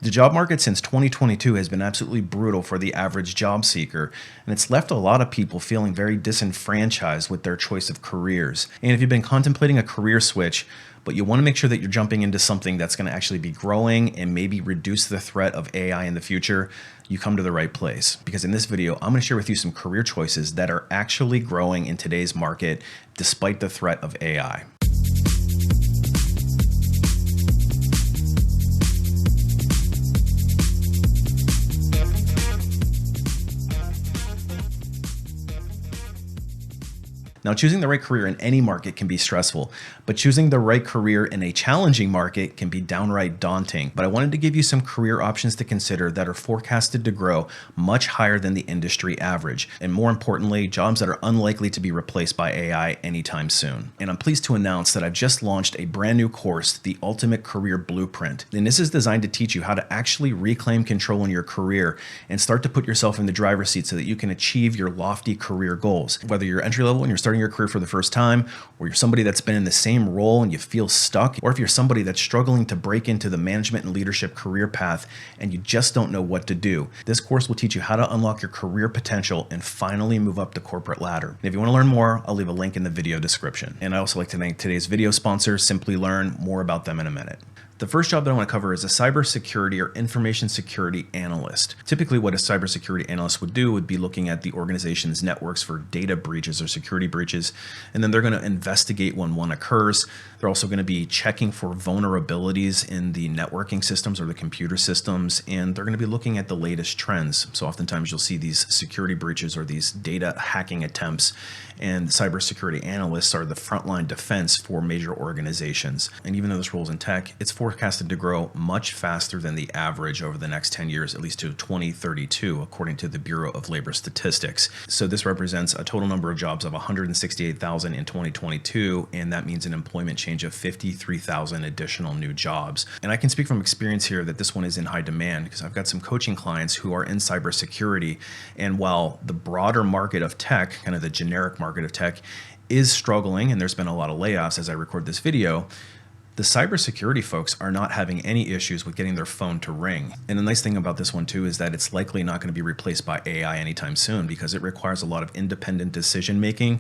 The job market since 2022 has been absolutely brutal for the average job seeker, and it's left a lot of people feeling very disenfranchised with their choice of careers. And if you've been contemplating a career switch, but you want to make sure that you're jumping into something that's going to actually be growing and maybe reduce the threat of AI in the future, you come to the right place. Because in this video, I'm going to share with you some career choices that are actually growing in today's market despite the threat of AI. Now, choosing the right career in any market can be stressful, but choosing the right career in a challenging market can be downright daunting. But I wanted to give you some career options to consider that are forecasted to grow much higher than the industry average. And more importantly, jobs that are unlikely to be replaced by AI anytime soon. And I'm pleased to announce that I've just launched a brand new course, The Ultimate Career Blueprint. And this is designed to teach you how to actually reclaim control in your career and start to put yourself in the driver's seat so that you can achieve your lofty career goals. Whether you're entry level and you're starting your career for the first time, or you're somebody that's been in the same role and you feel stuck, or if you're somebody that's struggling to break into the management and leadership career path and you just don't know what to do, this course will teach you how to unlock your career potential and finally move up the corporate ladder. And if you want to learn more, I'll leave a link in the video description. And I also like to thank today's video sponsor, SimpliLearn. More about them in a minute. The first job that I want to cover is a cybersecurity or information security analyst. Typically, what a cybersecurity analyst would do would be looking at the organization's networks for data breaches or security breaches, and then they're going to investigate when one occurs. They're also going to be checking for vulnerabilities in the networking systems or the computer systems, and they're going to be looking at the latest trends. So oftentimes you'll see these security breaches or these data hacking attempts, and cybersecurity analysts are the frontline defense for major organizations. And even though this role is in tech, it's forecasted to grow much faster than the average over the next 10 years, at least to 2032, according to the Bureau of Labor Statistics. So this represents a total number of jobs of 168,000 in 2022, and that means an employment change of 53,000 additional new jobs. And I can speak from experience here that this one is in high demand because I've got some coaching clients who are in cybersecurity, and while the broader market of tech, kind of the generic market of tech, is struggling, and there's been a lot of layoffs as I record this video, the cybersecurity folks are not having any issues with getting their phone to ring. And the nice thing about this one too is that it's likely not going to be replaced by AI anytime soon because it requires a lot of independent decision making,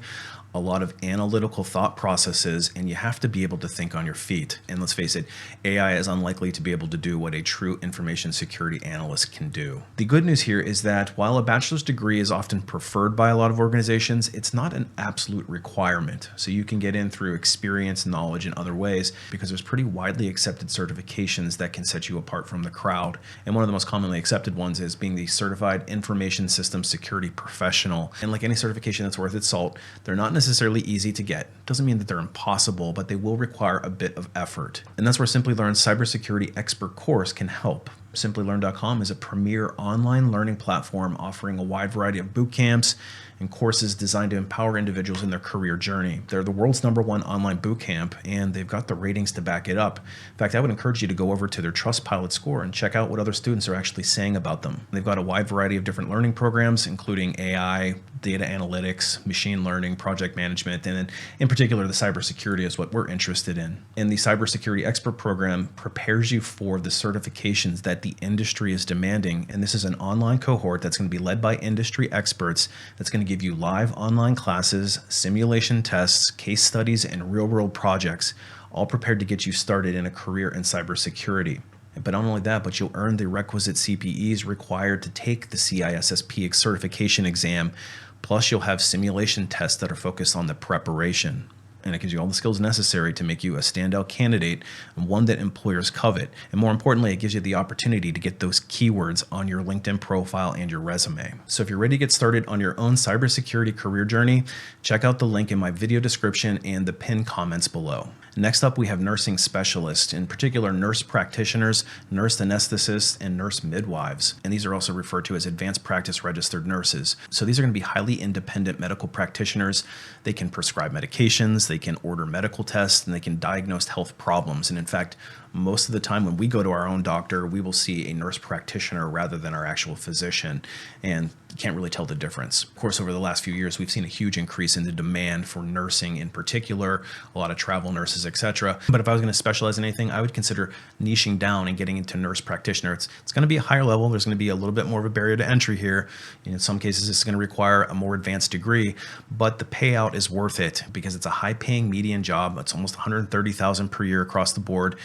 a lot of analytical thought processes, and you have to be able to think on your feet. And let's face it, AI is unlikely to be able to do what a true information security analyst can do. The good news here is that while a bachelor's degree is often preferred by a lot of organizations, it's not an absolute requirement. So you can get in through experience, knowledge, and other ways because there's pretty widely accepted certifications that can set you apart from the crowd. And one of the most commonly accepted ones is being the Certified Information Systems Security Professional. And like any certification that's worth its salt, they're not necessarily easy to get. Doesn't mean that they're impossible, but they will require a bit of effort. And that's where SimpliLearn's cybersecurity expert course can help. SimpliLearn.com is a premier online learning platform offering a wide variety of boot camps and courses designed to empower individuals in their career journey. They're the world's #1 online boot camp, and they've got the ratings to back it up. In fact, I would encourage you to go over to their Trustpilot score and check out what other students are actually saying about them. They've got a wide variety of different learning programs, including AI, data analytics, machine learning, project management, and in particular, the cybersecurity is what we're interested in. And the cybersecurity expert program prepares you for the certifications that the industry is demanding. And this is an online cohort that's going to be led by industry experts that's going to give you live online classes, simulation tests, case studies, and real-world projects, all prepared to get you started in a career in cybersecurity. But not only that, but you'll earn the requisite CPEs required to take the CISSP certification exam. Plus, you'll have simulation tests that are focused on the preparation. And it gives you all the skills necessary to make you a standout candidate and one that employers covet. And more importantly, it gives you the opportunity to get those keywords on your LinkedIn profile and your resume. So if you're ready to get started on your own cybersecurity career journey, check out the link in my video description and the pinned comments below. Next up, we have nursing specialists, in particular nurse practitioners, nurse anesthetists, and nurse midwives. And these are also referred to as advanced practice registered nurses. So these are going to be highly independent medical practitioners. They can prescribe medications, they can order medical tests, and they can diagnose health problems. And in fact, Most of the time when we go to our own doctor, we will see a nurse practitioner rather than our actual physician, and you can't really tell the difference. Of course, over the last few years, we've seen a huge increase in the demand for nursing in particular, a lot of travel nurses, etc. But if I was going to specialize in anything, I would consider niching down and getting into nurse practitioner. It's going to be a higher level. There's going to be a little bit more of a barrier to entry here. In some cases, it's going to require a more advanced degree, but the payout is worth it because it's a high-paying median job. It's almost $130,000 per year across the board.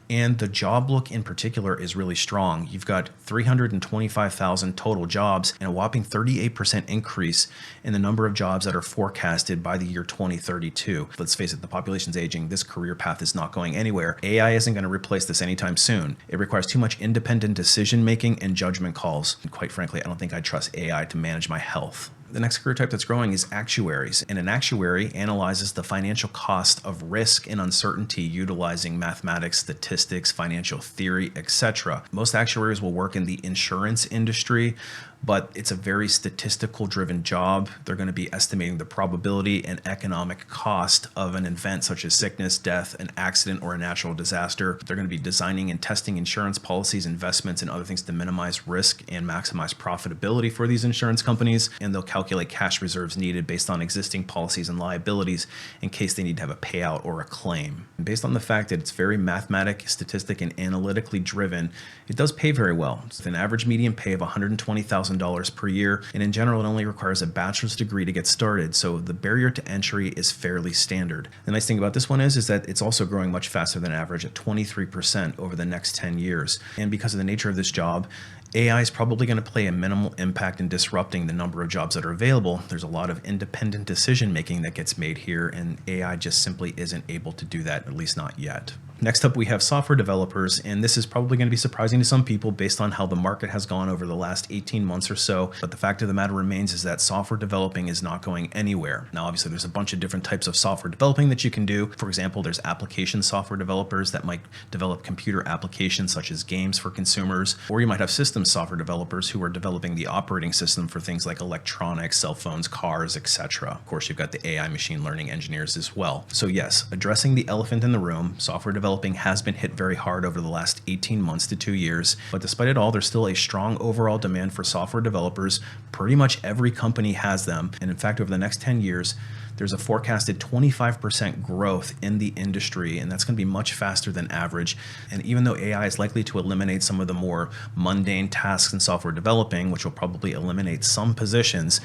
And the job look in particular is really strong. You've got 325,000 total jobs and a whopping 38% increase in the number of jobs that are forecasted by the year 2032. Let's face it, the population's aging. This career path is not going anywhere. AI isn't going to replace this anytime soon. It requires too much independent decision making and judgment calls. And quite frankly, I don't think I'd trust AI to manage my health. The next career type that's growing is actuaries, and an actuary analyzes the financial cost of risk and uncertainty utilizing mathematics, statistics, financial theory, etc. Most actuaries will work in the insurance industry, but it's a very statistical driven job. They're going to be estimating the probability and economic cost of an event such as sickness, death, an accident, or a natural disaster. They're going to be designing and testing insurance policies, investments, and other things to minimize risk and maximize profitability for these insurance companies. And they'll calculate cash reserves needed based on existing policies and liabilities in case they need to have a payout or a claim. And based on the fact that it's very mathematic, statistic, and analytically driven, it does pay very well. It's an average median pay of $120,000 per year, and in general it only requires a bachelor's degree to get started, so the barrier to entry is fairly standard. The nice thing about this one is that it's also growing much faster than average at 23% over the next 10 years. And because of the nature of this job, AI is probably going to play a minimal impact in disrupting the number of jobs that are available. There's a lot of independent decision making that gets made here, and AI just simply isn't able to do that, at least not yet. Next up, we have software developers, and this is probably going to be surprising to some people based on how the market has gone over the last 18 months or so. But the fact of the matter remains is that software developing is not going anywhere. Now, obviously, there's a bunch of different types of software developing that you can do. For example, there's application software developers that might develop computer applications such as games for consumers, or you might have system software developers who are developing the operating system for things like electronics, cell phones, cars, etc. Of course, you've got the AI machine learning engineers as well. So yes, addressing the elephant in the room, software developing has been hit very hard over the last 18 months to 2 years. But despite it all, there's still a strong overall demand for software developers. Pretty much every company has them. And in fact, over the next 10 years, there's a forecasted 25% growth in the industry, and that's going to be much faster than average. And even though AI is likely to eliminate some of the more mundane tasks in software developing, which will probably eliminate some positions,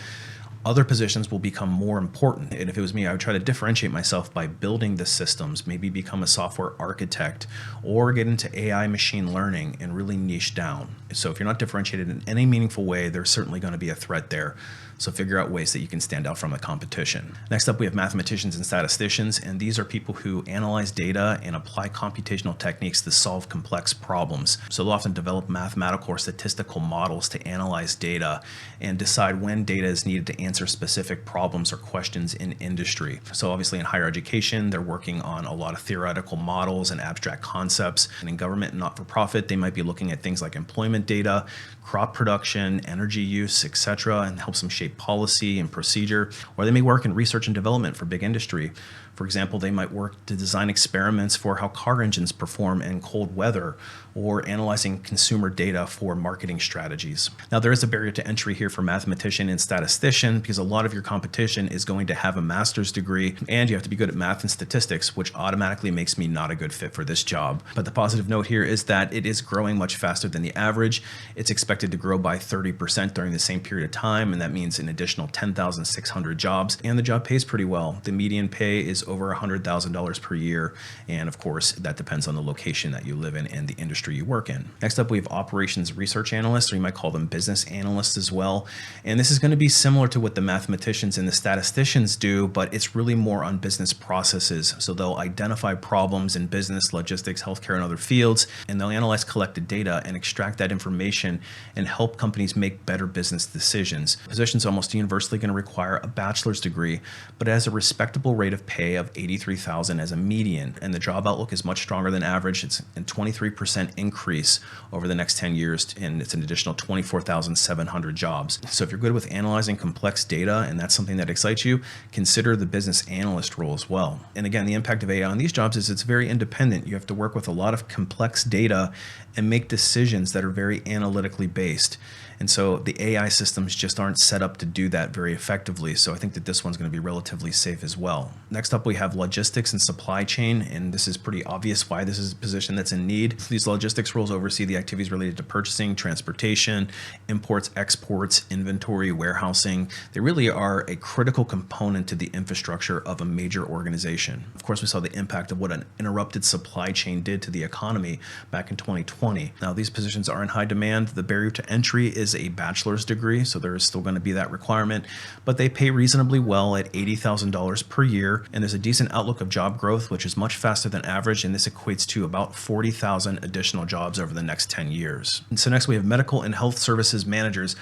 other positions will become more important. And if it was me, I would try to differentiate myself by building the systems, maybe become a software architect, or get into AI machine learning and really niche down. So if you're not differentiated in any meaningful way, there's certainly going to be a threat there. So figure out ways that you can stand out from the competition. Next up, we have mathematicians and statisticians, and these are people who analyze data and apply computational techniques to solve complex problems. So they'll often develop mathematical or statistical models to analyze data and decide when data is needed to answer specific problems or questions in industry. So obviously in higher education, they're working on a lot of theoretical models and abstract concepts. And in government and not-for-profit, they might be looking at things like employment data, crop production, energy use, etc., and helps them shape policy and procedure. Or they may work in research and development for big industry. For example, they might work to design experiments for how car engines perform in cold weather, or analyzing consumer data for marketing strategies. Now, there is a barrier to entry here for mathematician and statistician because a lot of your competition is going to have a master's degree, and you have to be good at math and statistics, which automatically makes me not a good fit for this job. But the positive note here is that it is growing much faster than the average. It's expected to grow by 30% during the same period of time, and that means an additional 10,600 jobs, and the job pays pretty well. The median pay is over $100,000 per year, and of course, that depends on the location that you live in and the industry you work in. Next up, we have operations research analysts, or you might call them business analysts as well. And this is going to be similar to what the mathematicians and the statisticians do, but it's really more on business processes. So they'll identify problems in business, logistics, healthcare, and other fields, and they'll analyze collected data and extract that information and help companies make better business decisions. Positions almost universally going to require a bachelor's degree, but it has a respectable rate of pay of 83,000 as a median, and the job outlook is much stronger than average. It's a 23% increase over the next 10 years, and it's an additional 24,700 jobs. So if you're good with analyzing complex data and that's something that excites you, consider the business analyst role as well. And again, the impact of AI on these jobs is it's very independent. You have to work with a lot of complex data and make decisions that are very analytically based. And so the AI systems just aren't set up to do that very effectively. So I think that this one's going to be relatively safe as well. Next up, we have logistics and supply chain. And this is pretty obvious why this is a position that's in need. These logistics roles oversee the activities related to purchasing, transportation, imports, exports, inventory, warehousing. They really are a critical component to the infrastructure of a major organization. Of course, we saw the impact of what an interrupted supply chain did to the economy back in 2020. Now, these positions are in high demand. The barrier to entry is a bachelor's degree, so there is still going to be that requirement, but they pay reasonably well at $80,000 per year, and there's a decent outlook of job growth, which is much faster than average, and this equates to about 40,000 additional jobs over the next 10 years. And so next we have medical and health services managers,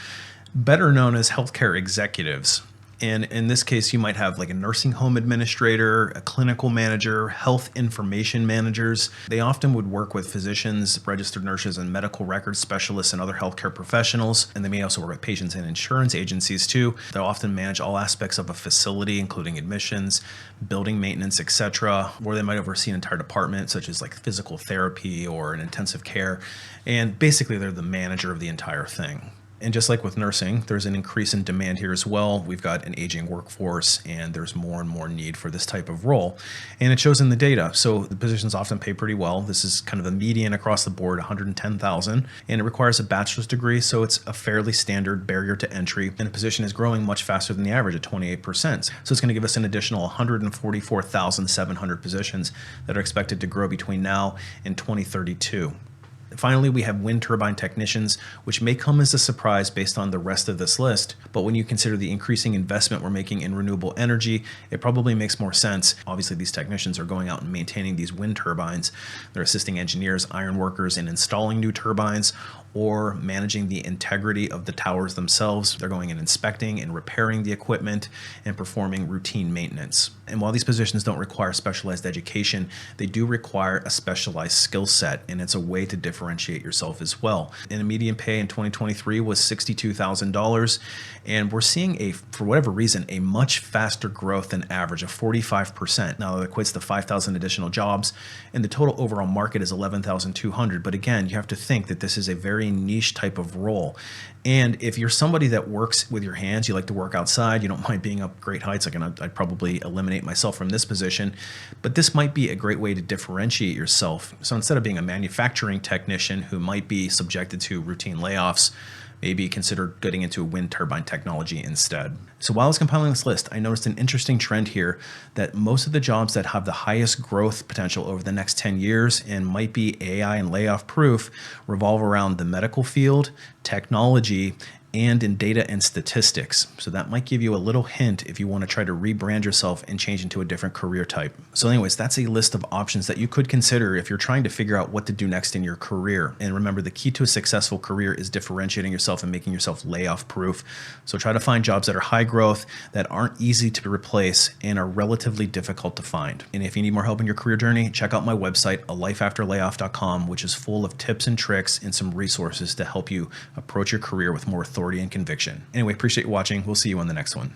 better known as healthcare executives. And in this case, you might have like a nursing home administrator, a clinical manager, health information managers. They often would work with physicians, registered nurses, and medical records specialists and other healthcare professionals. And they may also work with patients and insurance agencies too. They'll often manage all aspects of a facility, including admissions, building maintenance, etc. Or they might oversee an entire department, such as like physical therapy or an intensive care. And basically, they're the manager of the entire thing. And just like with nursing, there's an increase in demand here as well. We've got an aging workforce, and there's more and more need for this type of role. And it shows in the data. So the positions often pay pretty well. This is kind of a median across the board, 110,000, and it requires a bachelor's degree. So it's a fairly standard barrier to entry. And the position is growing much faster than the average at 28%. So it's going to give us an additional 144,700 positions that are expected to grow between now and 2032. Finally, we have wind turbine technicians, which may come as a surprise based on the rest of this list. But when you consider the increasing investment we're making in renewable energy, it probably makes more sense. Obviously, these technicians are going out and maintaining these wind turbines. They're assisting engineers, iron workers in installing new turbines or managing the integrity of the towers themselves. They're going and inspecting and repairing the equipment and performing routine maintenance. And while these positions don't require specialized education, they do require a specialized skill set, and it's a way to differentiate yourself as well. And the median pay in 2023 was $62,000, and we're seeing for whatever reason, a much faster growth than average of 45%. Now that equates to 5,000 additional jobs, and the total overall market is 11,200. But again, you have to think that this is a very niche type of role. And if you're somebody that works with your hands, you like to work outside, you don't mind being up great heights, I'd probably eliminate myself from this position, but this might be a great way to differentiate yourself. So instead of being a manufacturing technician who might be subjected to routine layoffs, maybe consider getting into wind turbine technology instead. So while I was compiling this list, I noticed an interesting trend here that most of the jobs that have the highest growth potential over the next 10 years and might be AI and layoff proof revolve around the medical field, technology, and in data and statistics. So that might give you a little hint if you want to try to rebrand yourself and change into a different career type. So anyways, that's a list of options that you could consider if you're trying to figure out what to do next in your career. And remember, the key to a successful career is differentiating yourself and making yourself layoff proof. So try to find jobs that are high growth, that aren't easy to replace, and are relatively difficult to find. And if you need more help in your career journey, check out my website, alifeafterlayoff.com, which is full of tips and tricks and some resources to help you approach your career with more authority and conviction. Anyway, appreciate you watching. We'll see you on the next one.